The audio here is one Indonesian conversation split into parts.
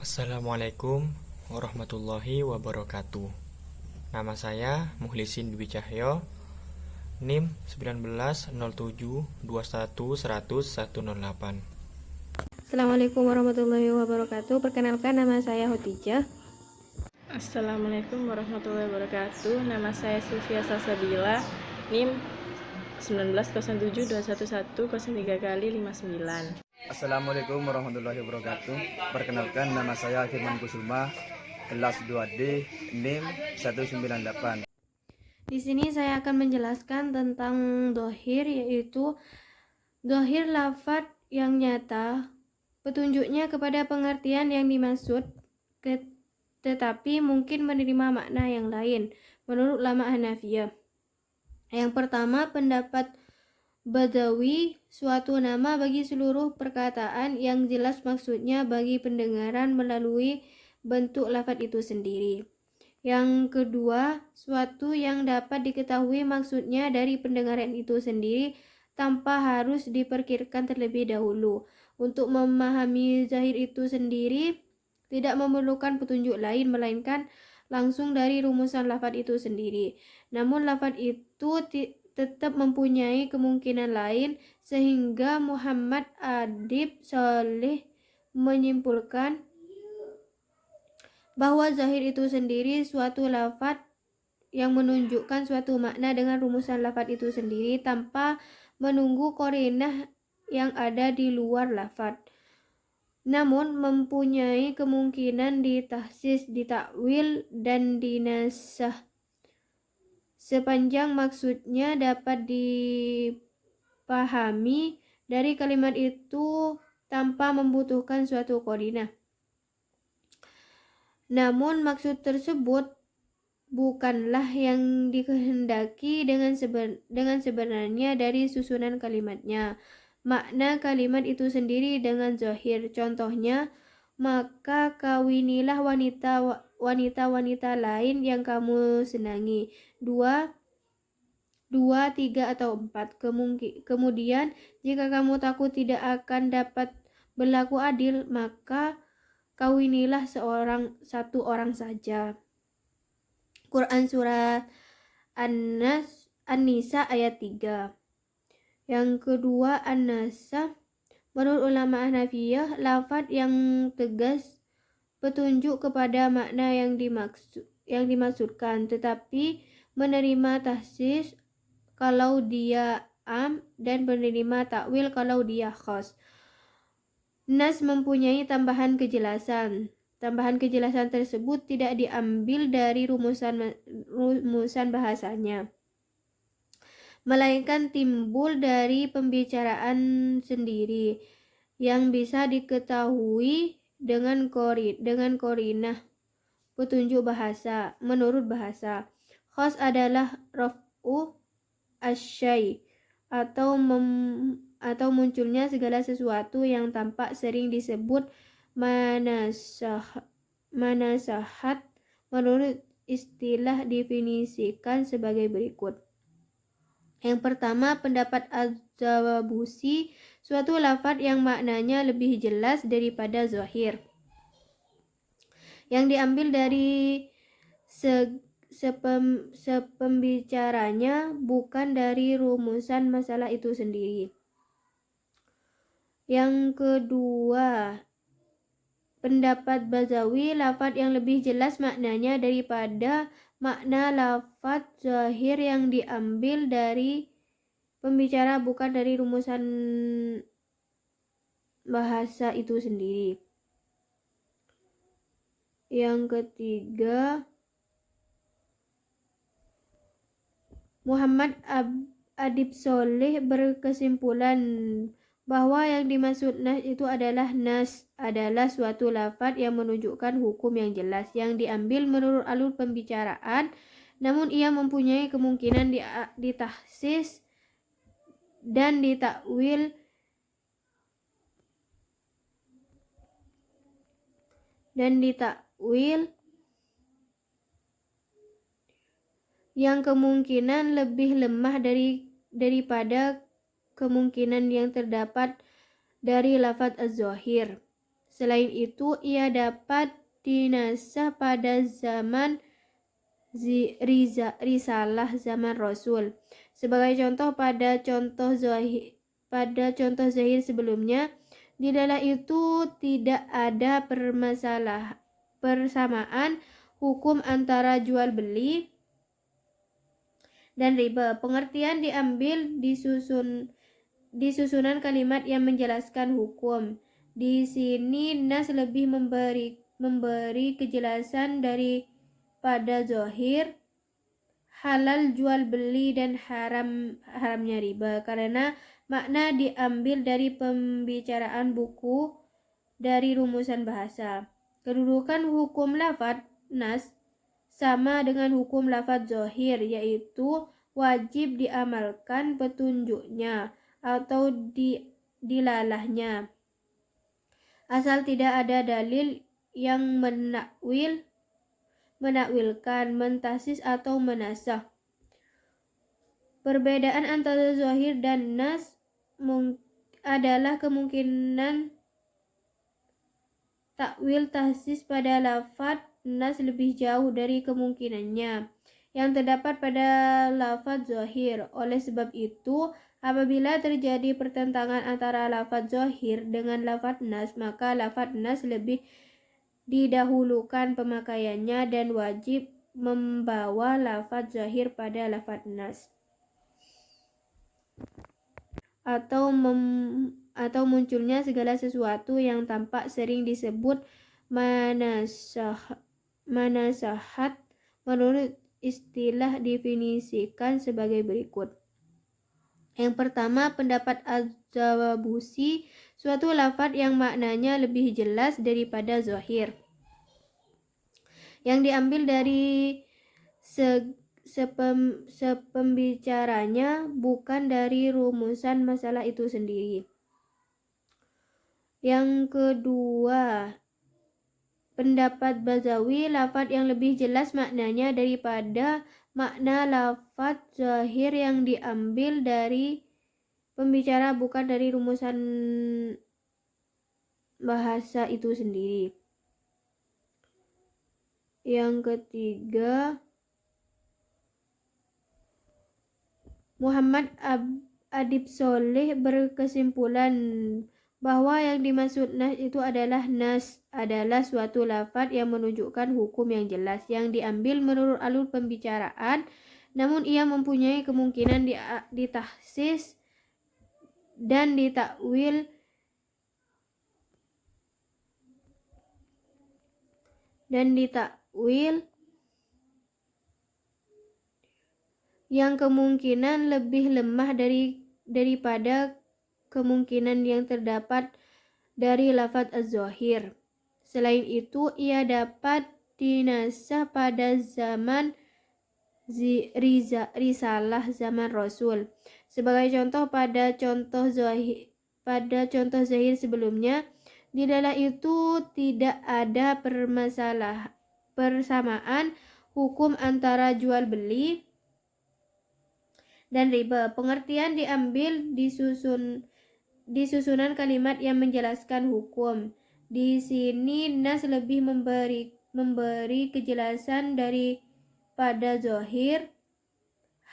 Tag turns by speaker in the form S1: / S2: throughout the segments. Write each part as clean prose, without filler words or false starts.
S1: Assalamualaikum warahmatullahi wabarakatuh. Nama saya Muhlisin Dwi Cahyo, NIM 190721100108.
S2: Assalamualaikum warahmatullahi wabarakatuh. Perkenalkan, nama saya Hotijah.
S3: Assalamualaikum warahmatullahi wabarakatuh. Nama saya Sylvia Salsabila, NIM 1907211003x59.
S4: Assalamualaikum warahmatullahi wabarakatuh. Perkenalkan, nama saya Firman Kusuma, kelas 2D, NIM 198.
S2: Di sini saya akan menjelaskan tentang dohir, yaitu dohir lafadz yang nyata, petunjuknya kepada pengertian yang dimaksud, tetapi mungkin menerima makna yang lain, menurut ulama Hanafiyah. Yang pertama, pendapat Badawi, suatu nama bagi seluruh perkataan yang jelas maksudnya bagi pendengaran melalui bentuk lafadz itu sendiri. Yang kedua, suatu yang dapat diketahui maksudnya dari pendengaran itu sendiri tanpa harus diperkirakan terlebih dahulu. Untuk memahami zahir itu sendiri tidak memerlukan petunjuk lain, melainkan langsung dari rumusan lafadz itu sendiri. Namun lafadz itu tetap mempunyai kemungkinan lain, sehingga Muhammad Adib Saleh menyimpulkan bahwa zahir itu sendiri suatu lafadz yang menunjukkan suatu makna dengan rumusan lafadz itu sendiri tanpa menunggu qarinah yang ada di luar lafadz. Namun mempunyai kemungkinan ditahsis, ditakwil, dan dinasah sepanjang maksudnya dapat dipahami dari kalimat itu tanpa membutuhkan suatu qarinah. Namun maksud tersebut bukanlah yang dikehendaki dengan sebenarnya dari susunan kalimatnya. Makna kalimat itu sendiri dengan zahir. Contohnya, maka kawinilah wanita-wanita lain yang kamu senangi. 2, 3 atau 4. Kemudian, jika kamu takut tidak akan dapat berlaku adil, maka kawinilah satu orang saja. Quran Surah An-Nisa ayat 3. Yang kedua, An-Nasa. Menurut ulama Hanafiyah, lafadz yang tegas petunjuk kepada makna yang dimaksudkan, tetapi menerima tahsis kalau dia am dan menerima takwil kalau dia khas. Nas mempunyai tambahan kejelasan. Tambahan kejelasan tersebut tidak diambil dari rumusan bahasanya, melainkan timbul dari pembicaraan sendiri yang bisa diketahui dengan qarinah petunjuk bahasa. Menurut bahasa, khas adalah raf'u asyai atau munculnya segala sesuatu yang tampak sering disebut manasahat. Menurut istilah definisikan sebagai berikut. Yang pertama, pendapat Az-Zawabusi, suatu lafadz yang maknanya lebih jelas daripada zahir, yang diambil dari sepembicaranya, bukan dari rumusan masalah itu sendiri. Yang kedua, pendapat Bazawi, lafadz yang lebih jelas maknanya daripada makna lafadz zahir yang diambil dari pembicara, bukan dari rumusan bahasa itu sendiri. Yang ketiga, Muhammad Adib Saleh berkesimpulan bahwa yang dimaksud nas itu adalah suatu lafadz yang menunjukkan hukum yang jelas, yang diambil menurut alur pembicaraan, namun ia mempunyai kemungkinan ditahsis dan ditakwil yang kemungkinan lebih lemah daripada kemungkinan yang terdapat dari lafadz az-zahir. Selain itu, ia dapat dinasah pada zaman risalah zaman Rasul. Sebagai contoh pada contoh zahir sebelumnya, di dalam itu tidak ada persamaan hukum antara jual beli dan riba. Pengertian diambil di susunan kalimat yang menjelaskan hukum. Di sini nas lebih memberi kejelasan daripada zahir halal jual beli dan haramnya riba, karena makna diambil dari pembicaraan buku dari rumusan bahasa. Kedudukan hukum lafadz nas sama dengan hukum lafadz zahir, yaitu wajib diamalkan petunjuknya atau dilalahnya, asal tidak ada dalil yang menakwilkan, mentaksis atau menasakh. Perbedaan antara zahir dan nas adalah kemungkinan takwil tahsis pada lafadz nas lebih jauh dari kemungkinannya yang terdapat pada lafadz zahir. Oleh sebab itu, apabila terjadi pertentangan antara lafadz zahir dengan lafadz nas, maka lafadz nas lebih didahulukan pemakaiannya dan wajib membawa lafadz zahir pada lafadz nas. Atau munculnya segala sesuatu yang tampak sering disebut manasahat menurut istilah definisikan sebagai berikut. Yang pertama, pendapat Az-Zawabusi, suatu lafadz yang maknanya lebih jelas daripada zahir, yang diambil dari sepembicaranya, bukan dari rumusan masalah itu sendiri. Yang kedua, pendapat Bazawi, lafadz yang lebih jelas maknanya daripada makna lafadz zahir yang diambil dari pembicara, bukan dari rumusan bahasa itu sendiri. Yang ketiga, Muhammad Adib Soleh berkesimpulan bahwa yang dimaksud nas itu adalah suatu lafadz yang menunjukkan hukum yang jelas yang diambil menurut alur pembicaraan, namun ia mempunyai kemungkinan ditahsis dan ditakwil yang kemungkinan lebih lemah daripada kemungkinan yang terdapat dari lafadz az-zahir. Selain itu, ia dapat dinasah pada zaman risalah zaman Rasul. Sebagai contoh pada contoh zahir sebelumnya, di dalam itu tidak ada persamaan hukum antara jual beli dan riba. Pengertian diambil di susunan kalimat yang menjelaskan hukum. Di sini nas lebih memberi kejelasan daripada zahir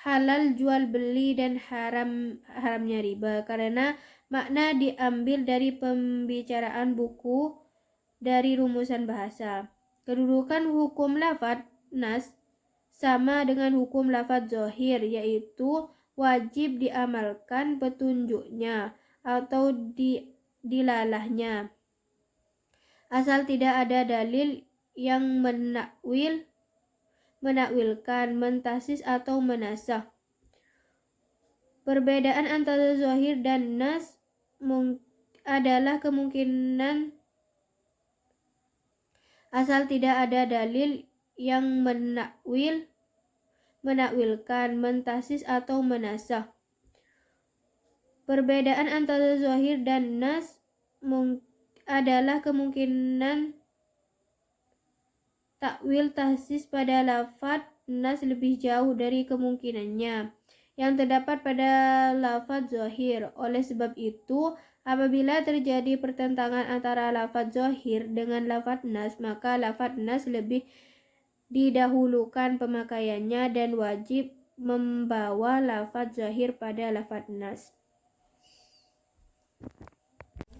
S2: halal jual beli dan haramnya riba, karena makna diambil dari pembicaraan buku dari rumusan bahasa. Kedudukan hukum lafadz nas sama dengan hukum lafadz zahir, yaitu wajib diamalkan petunjuknya atau dilalahnya, asal tidak ada dalil yang menakwilkan, mentaksis atau menasakh. Perbedaan antara zahir dan nas adalah kemungkinan asal tidak ada dalil yang menakwilkan, mentaksis atau menasakh. Perbedaan antara zahir dan nas adalah kemungkinan takwil tahsis pada lafadz nas lebih jauh dari kemungkinannya yang terdapat pada lafadz zahir. Oleh sebab itu, Apabila terjadi pertentangan antara lafaz zahir dengan lafaz nas, maka lafaz nas lebih didahulukan pemakaiannya dan wajib membawa lafaz zahir pada lafaz nas.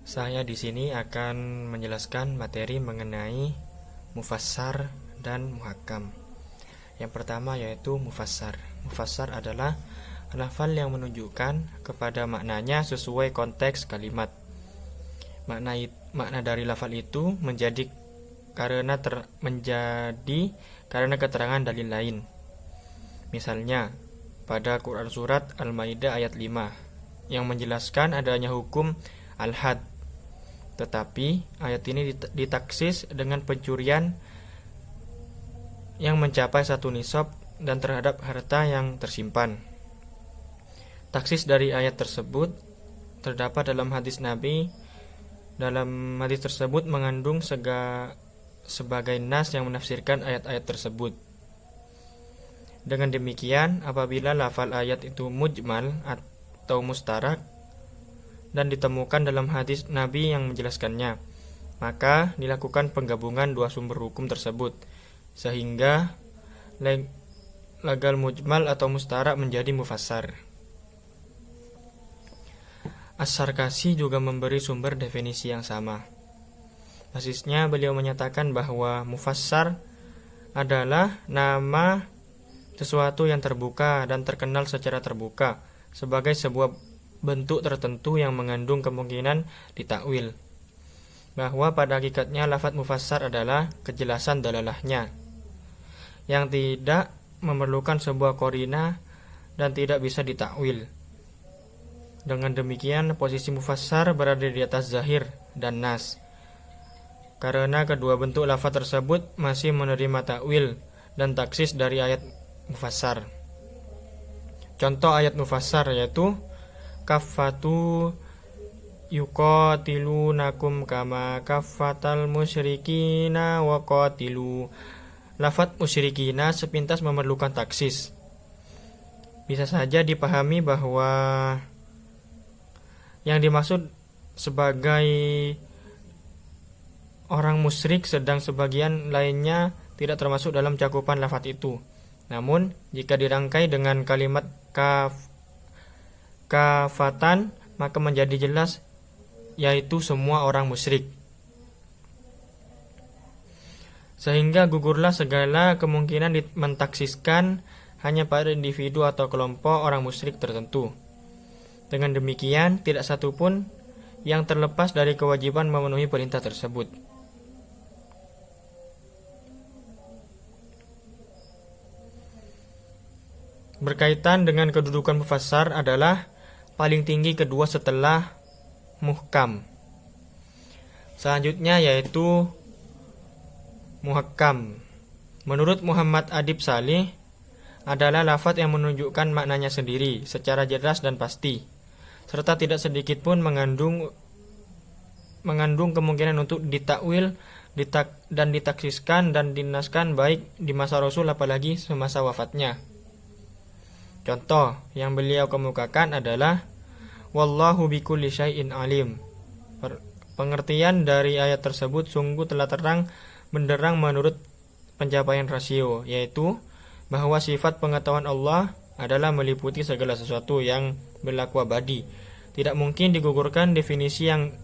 S1: Saya di sini akan menjelaskan materi mengenai mufassar dan muhakam. Yang pertama yaitu mufassar. Mufassar adalah lafal yang menunjukkan kepada maknanya sesuai konteks kalimat. Makna dari lafal itu menjadi karena keterangan dalil lain. Misalnya pada Quran surat Al-Maidah ayat 5 yang menjelaskan adanya hukum al-had. Tetapi ayat ini ditaksis dengan pencurian yang mencapai 1 nisab dan terhadap harta yang tersimpan. Taksis dari ayat tersebut terdapat dalam hadis Nabi. Dalam hadis tersebut mengandung sebagai nas yang menafsirkan ayat-ayat tersebut. Dengan demikian, apabila lafal ayat itu mujmal atau mustarak dan ditemukan dalam hadis Nabi yang menjelaskannya, maka dilakukan penggabungan dua sumber hukum tersebut, sehingga lagal mujmal atau mustarak menjadi mufassar. As-Sarkasi juga memberi sumber definisi yang sama. Basisnya beliau menyatakan bahwa mufassar adalah nama sesuatu yang terbuka dan terkenal secara terbuka sebagai sebuah bentuk tertentu yang mengandung kemungkinan ditakwil. Bahwa pada hakikatnya lafaz mufassar adalah kejelasan dalalahnya yang tidak memerlukan sebuah qarina dan tidak bisa ditakwil. Dengan demikian, posisi mufassar berada di atas zahir dan nas, karena kedua bentuk lafaz tersebut masih menerima takwil dan taksis dari ayat mufassar. Contoh ayat mufassar yaitu kaffatu yuqatilunakum kama kaffatal musyrikina wa qatilu. Lafaz musyrikina sepintas memerlukan taksis. Bisa saja dipahami bahwa yang dimaksud sebagai orang musyrik, sedang sebagian lainnya tidak termasuk dalam cakupan lafaz itu. Namun, jika dirangkai dengan kalimat kafatan, maka menjadi jelas yaitu semua orang musyrik. Sehingga gugurlah segala kemungkinan mentaksiskan hanya pada individu atau kelompok orang musyrik tertentu. Dengan demikian, tidak satupun yang terlepas dari kewajiban memenuhi perintah tersebut. Berkaitan dengan kedudukan mufassar adalah paling tinggi kedua setelah muhkam. Selanjutnya yaitu muhakkam. Menurut Muhammad Adib Salih, adalah lafaz yang menunjukkan maknanya sendiri secara jelas dan pasti, serta tidak sedikit pun mengandung kemungkinan untuk ditakwil dan ditaksiskan dan dinaskan baik di masa Rasul apalagi semasa wafatnya. Contoh yang beliau kemukakan adalah wallahu bikulli syai'in alim. Pengertian dari ayat tersebut sungguh telah terang benderang menurut pencapaian rasio, yaitu bahwa sifat pengetahuan Allah adalah meliputi segala sesuatu yang berlaku abadi. Tidak mungkin digugurkan. Definisi yang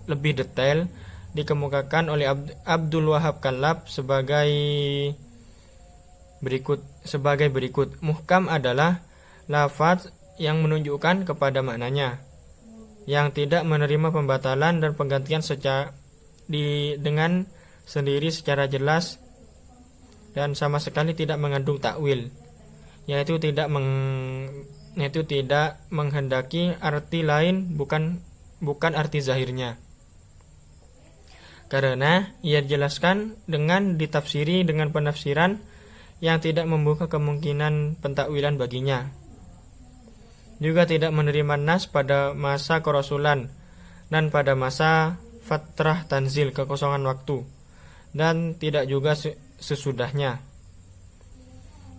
S1: lebih detail dikemukakan oleh Abdul Wahab Kalab sebagai berikut. Muhkam adalah lafaz yang menunjukkan kepada maknanya, yang tidak menerima pembatalan dan penggantian dengan sendiri secara jelas dan sama sekali tidak mengandung takwil, yaitu tidak menghendaki arti lain bukan arti zahirnya, karena ia dijelaskan dengan ditafsiri dengan penafsiran yang tidak membuka kemungkinan pentakwilan baginya. Juga tidak menerima nas pada masa kerasulan dan pada masa fatrah tanzil, kekosongan waktu, dan tidak juga sesudahnya.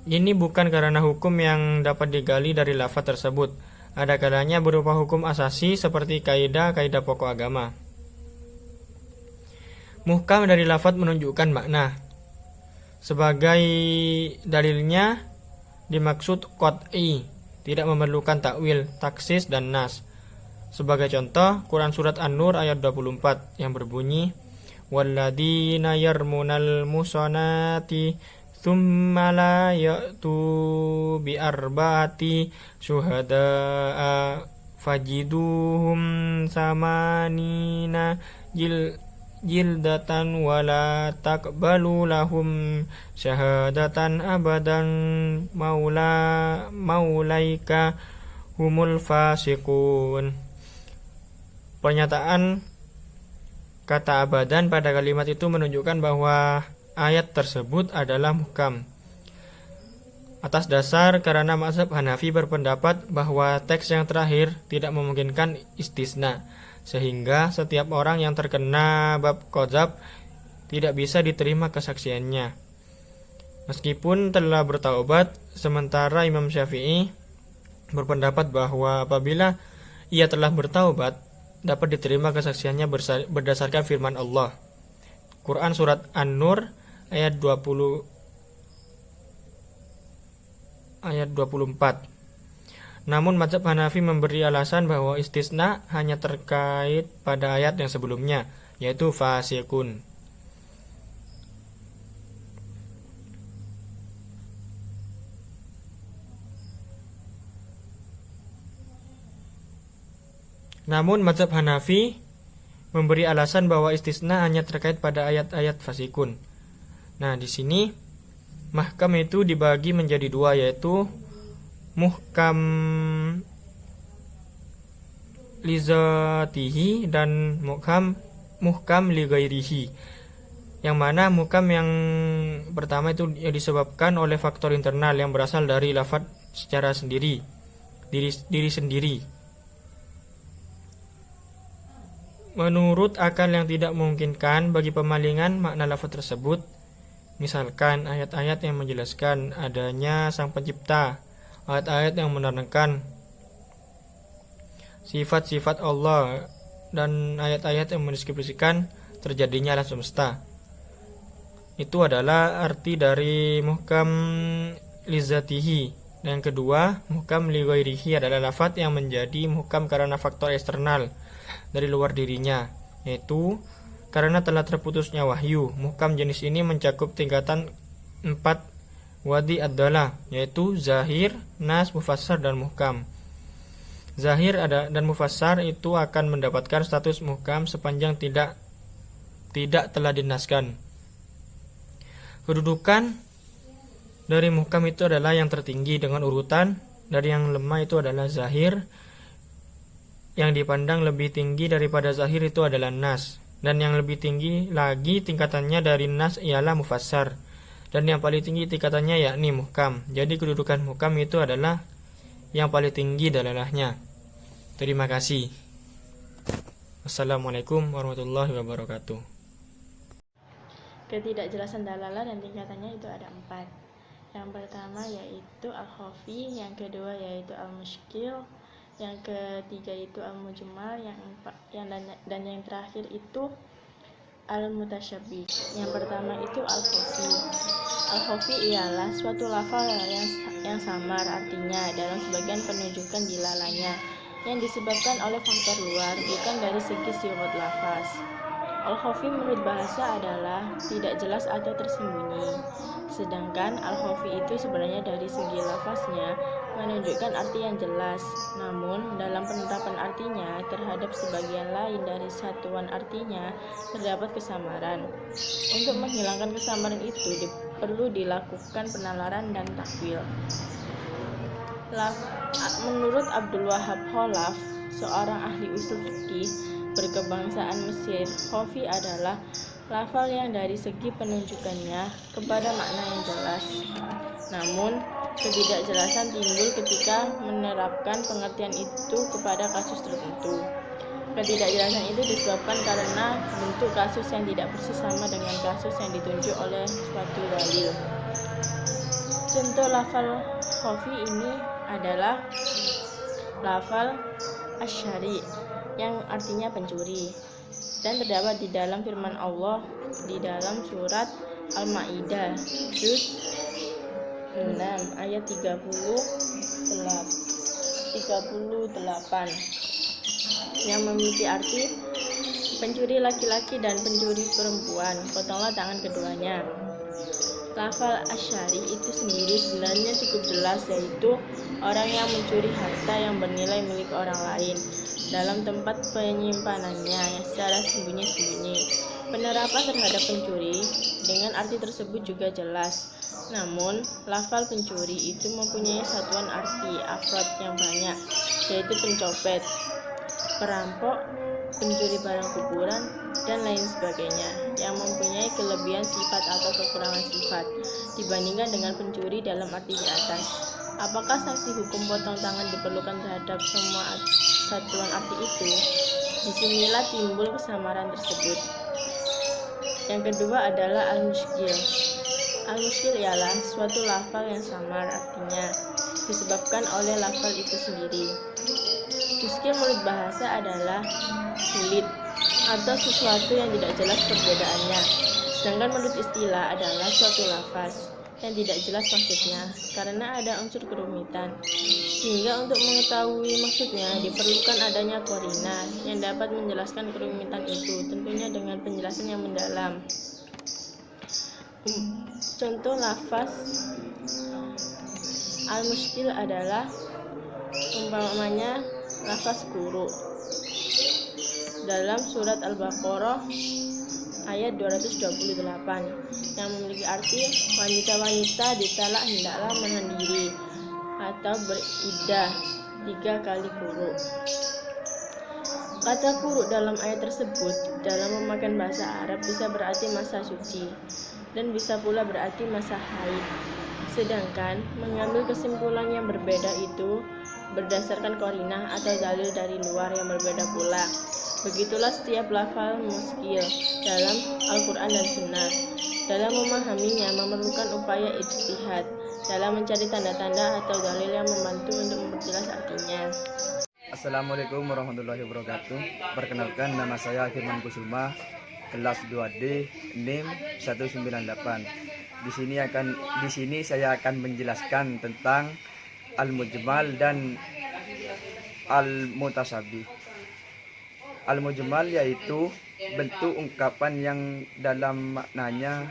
S1: Ini bukan karena hukum yang dapat digali dari lafaz tersebut, Ada kalanya berupa hukum asasi seperti kaidah-kaidah pokok agama. Muhkam dari lafadz menunjukkan makna. Sebagai dalilnya dimaksud qat'i, tidak memerlukan takwil, taksis, dan nas. Sebagai contoh, Quran Surat An-Nur ayat 24 yang berbunyi, walladzina yarmunal musanati thumma la ya'tu bi arba'ati syuhada'a fajiduhum samanina jildatan wala taqbalu lahum syahadatan abadan maulaika humul fasiqun. Pernyataan kata abadan pada kalimat itu menunjukkan bahwa ayat tersebut adalah muhkam. Atas dasar karena mazhab Hanafi berpendapat bahwa teks yang terakhir tidak memungkinkan istisna, sehingga setiap orang yang terkena bab qadzaf tidak bisa diterima kesaksiannya meskipun telah bertaubat. Sementara Imam Syafi'i berpendapat bahwa apabila ia telah bertaubat dapat diterima kesaksiannya berdasarkan firman Allah. Quran Surat An-Nur ayat 24. Namun mazhab Hanafi memberi alasan bahwa istisna hanya terkait pada ayat yang sebelumnya, yaitu fasiqun. Namun mazhab Hanafi memberi alasan bahwa istisna hanya terkait pada ayat-ayat fasikun. Nah, di sini mahkam itu dibagi menjadi dua, yaitu muhkam lizatihi dan muhkam lighairihi. Yang mana muhkam yang pertama itu disebabkan oleh faktor internal yang berasal dari lafadz secara sendiri, diri sendiri. Menurut akal yang tidak memungkinkan bagi pemalingan makna lafaz tersebut, misalkan ayat-ayat yang menjelaskan adanya Sang Pencipta, ayat-ayat yang menerangkan sifat-sifat Allah, dan ayat-ayat yang mendeskripsikan terjadinya alam semesta. Itu adalah arti dari muhkam lizatihi. Dan yang kedua, muhkam lighairihi adalah lafaz yang menjadi muhkam karena faktor eksternal dari luar dirinya, yaitu karena telah terputusnya wahyu. Muhkam jenis ini mencakup tingkatan 4 wadi ad-dalah, yaitu zahir, nas, mufassar, dan muhkam. Zahir dan mufassar itu akan mendapatkan status muhkam sepanjang tidak telah dinaskan. Kedudukan dari muhkam itu adalah yang tertinggi dengan urutan dari yang lemah itu adalah zahir. Yang dipandang lebih tinggi daripada zahir itu adalah nas, dan yang lebih tinggi lagi tingkatannya dari nas ialah mufassar, dan yang paling tinggi tingkatannya yakni muhkam. Jadi kedudukan muhkam itu adalah yang paling tinggi dalalahnya. Terima kasih. Wassalamualaikum warahmatullahi wabarakatuh.
S3: Ketidakjelasan dalalah dan tingkatannya itu ada 4. Yang pertama yaitu al-khafi, yang kedua yaitu al-mushkil, yang ketiga itu al-mujmal, dan yang terakhir itu al-mutasyabih. Yang pertama itu al-khafi. Al-khafi ialah suatu lafal yang samar artinya dalam sebagian penunjukan dilalanya, yang disebabkan oleh faktor luar, bukan dari segi sifat lafaz. Al-khafi menurut bahasa adalah tidak jelas atau tersembunyi, sedangkan al-khafi itu sebenarnya dari segi lafaznya menunjukkan arti yang jelas, namun dalam penetapan artinya terhadap sebagian lain dari satuan artinya terdapat kesamaran. Untuk menghilangkan kesamaran itu perlu dilakukan penalaran dan takwil. Menurut Abdul Wahab Khalaf, seorang ahli usul fikih berkebangsaan Mesir, khafi adalah lafal yang dari segi penunjukannya kepada makna yang jelas, namun ketidakjelasan timbul ketika menerapkan pengertian itu kepada kasus tertentu. Ketidakjelasan itu disebabkan karena bentuk kasus yang tidak persis sama dengan kasus yang ditunjuk oleh suatu dalil. Contoh lafal khafi ini adalah lafal asyari yang artinya pencuri, dan terdapat di dalam firman Allah di dalam surat Al-Maidah juz 6 ayat 38 yang memiliki arti pencuri laki-laki dan pencuri perempuan, potonglah tangan keduanya. Lafal asyari itu sendiri sebenarnya cukup jelas, yaitu orang yang mencuri harta yang bernilai milik orang lain dalam tempat penyimpanannya yang secara sembunyi-sembunyi. Penerapan terhadap pencuri dengan arti tersebut juga jelas. Namun, lafal pencuri itu mempunyai satuan arti afrod yang banyak, yaitu pencopet, perampok, pencuri barang kuburan, dan lain sebagainya, yang mempunyai kelebihan sifat atau kekurangan sifat dibandingkan dengan pencuri dalam arti di atas. Apakah sanksi hukum potong tangan diperlukan terhadap semua satuan arti itu? Disinilah timbul kesamaran tersebut. Yang kedua adalah al-muskil. Al-muskil ialah suatu lafal yang samar artinya disebabkan oleh lafal itu sendiri. Muskil menurut bahasa adalah sulit atau sesuatu yang tidak jelas perbedaannya, sedangkan menurut istilah adalah suatu lafaz yang tidak jelas maksudnya karena ada unsur kerumitan, sehingga untuk mengetahui maksudnya diperlukan adanya korina yang dapat menjelaskan kerumitan itu, tentunya dengan penjelasan yang mendalam. Contoh lafaz al-muskil adalah umpamanya lafaz guru dalam surat Al-Baqarah ayat 228 yang memiliki arti wanita-wanita ditalak hendaklah menahan diri atau beriddah 3 kali quru. Kata quru dalam ayat tersebut dalam memakan bahasa Arab bisa berarti masa suci dan bisa pula berarti masa haid. Sedangkan mengambil kesimpulan yang berbeda itu berdasarkan qarinah atau dalil dari luar yang berbeda pula. Begitulah setiap lafal muskil dalam Al-Quran dan Sunnah. Dalam memahaminya memerlukan upaya ijtihad dalam mencari tanda-tanda atau dalil yang membantu untuk memperjelas artinya.
S4: Assalamualaikum warahmatullahi wabarakatuh. Perkenalkan, nama saya Firman Kusuma, kelas 2D NIM 198. Di sini saya akan menjelaskan tentang al-mujmal dan al-mutasabih. Al-mujmal yaitu bentuk ungkapan yang dalam maknanya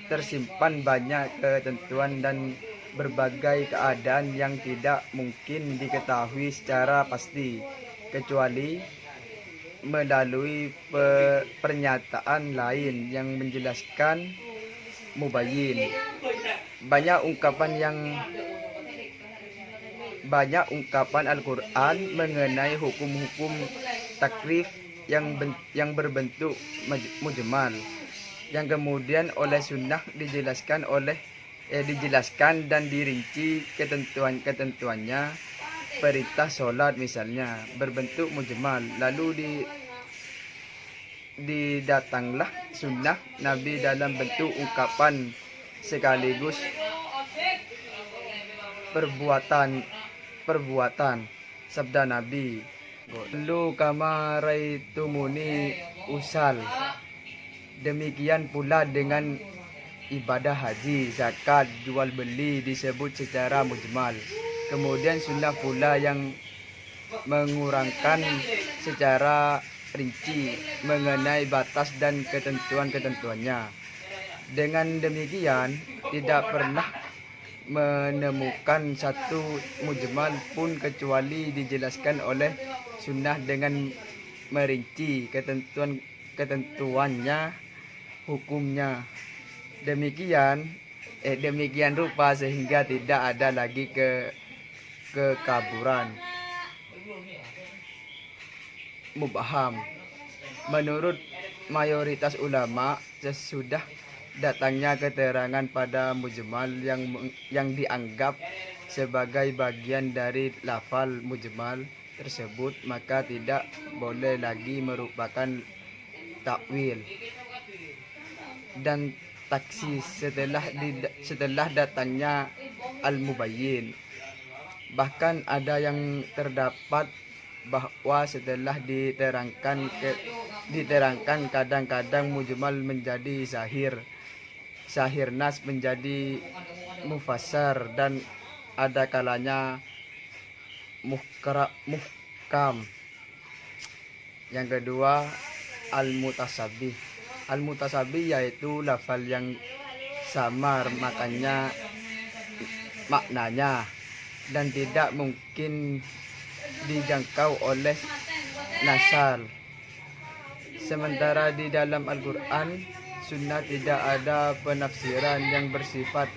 S4: tersimpan banyak ketentuan dan berbagai keadaan yang tidak mungkin diketahui secara pasti kecuali melalui pernyataan lain yang menjelaskan mubayyin. Banyak ungkapan Al-Quran mengenai hukum-hukum takrif yang berbentuk mujmal, yang kemudian oleh sunnah dijelaskan dan dirinci ketentuannya. Perintah sholat misalnya berbentuk mujmal, lalu didatanglah sunnah Nabi dalam bentuk ungkapan sekaligus perbuatan. Sabda Nabi, lu kama raitumuni usal. Demikian pula dengan ibadah haji, zakat, jual beli disebut secara mujmal. Kemudian sunnah pula yang mengurangkan secara rinci mengenai batas dan ketentuannya. Dengan demikian tidak pernah menemukan satu mujmal pun kecuali dijelaskan oleh sunnah dengan merinci ketentuannya, hukumnya. Demikian rupa sehingga tidak ada lagi kekaburan. Mubham. Menurut mayoritas ulama, sesudah datangnya keterangan pada mujmal yang dianggap sebagai bagian dari lafal mujmal tersebut, maka tidak boleh lagi merupakan takwil dan taksis setelah datangnya al-mubayyin. Bahkan ada yang terdapat bahwa setelah diterangkan kadang-kadang mujmal menjadi zahir nas menjadi mufassar, dan ada kalanya muhkam. Yang kedua, al-mutasabih. Al-mutasabih yaitu lafal yang samar maknanya dan tidak mungkin dijangkau oleh nasal. Sementara di dalam Al-Quran Sunnah tidak ada penafsiran yang bersifat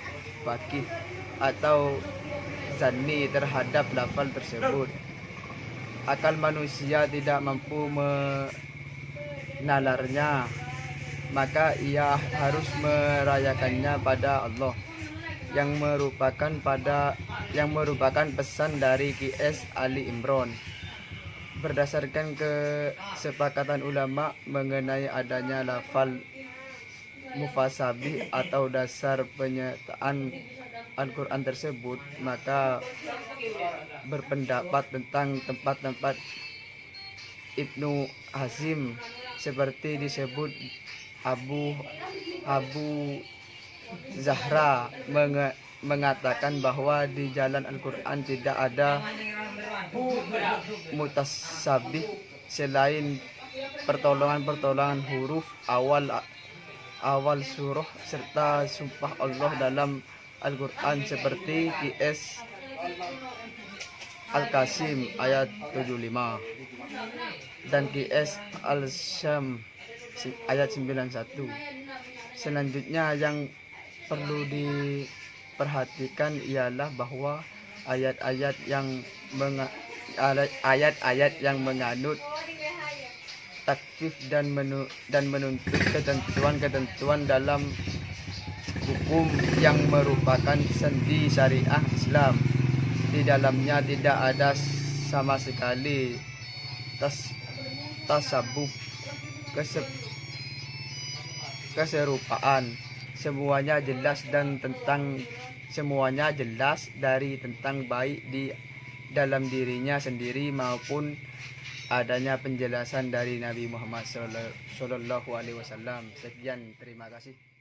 S4: fakih atau zanni terhadap lafal tersebut. Akal manusia tidak mampu menalarnya, maka ia harus merayakannya pada Allah yang merupakan pesan dari Qiyas Ali Imran. Berdasarkan kesepakatan ulama mengenai adanya lafal mufassabih atau dasar penyataan Al-Quran tersebut, maka berpendapat tentang tempat-tempat Ibnu Hazim seperti disebut Abu Zahra mengatakan bahwa di jalan Al-Quran tidak ada mutasabih selain pertolongan huruf awal surah serta sumpah Allah dalam Al-Quran seperti Qiyas Al-Qasim ayat 75 dan Qiyas Al-Syam ayat 91. Selanjutnya yang perlu diperhatikan ialah bahwa ayat-ayat yang menganut takfif dan menuntut ketentuan dalam hukum yang merupakan sendi syariah Islam. Di dalamnya tidak ada sama sekali tasabuh keserupaan. Semuanya jelas dari tentang baik di dalam dirinya sendiri maupun adanya penjelasan dari Nabi Muhammad SAW. Sekian, terima kasih.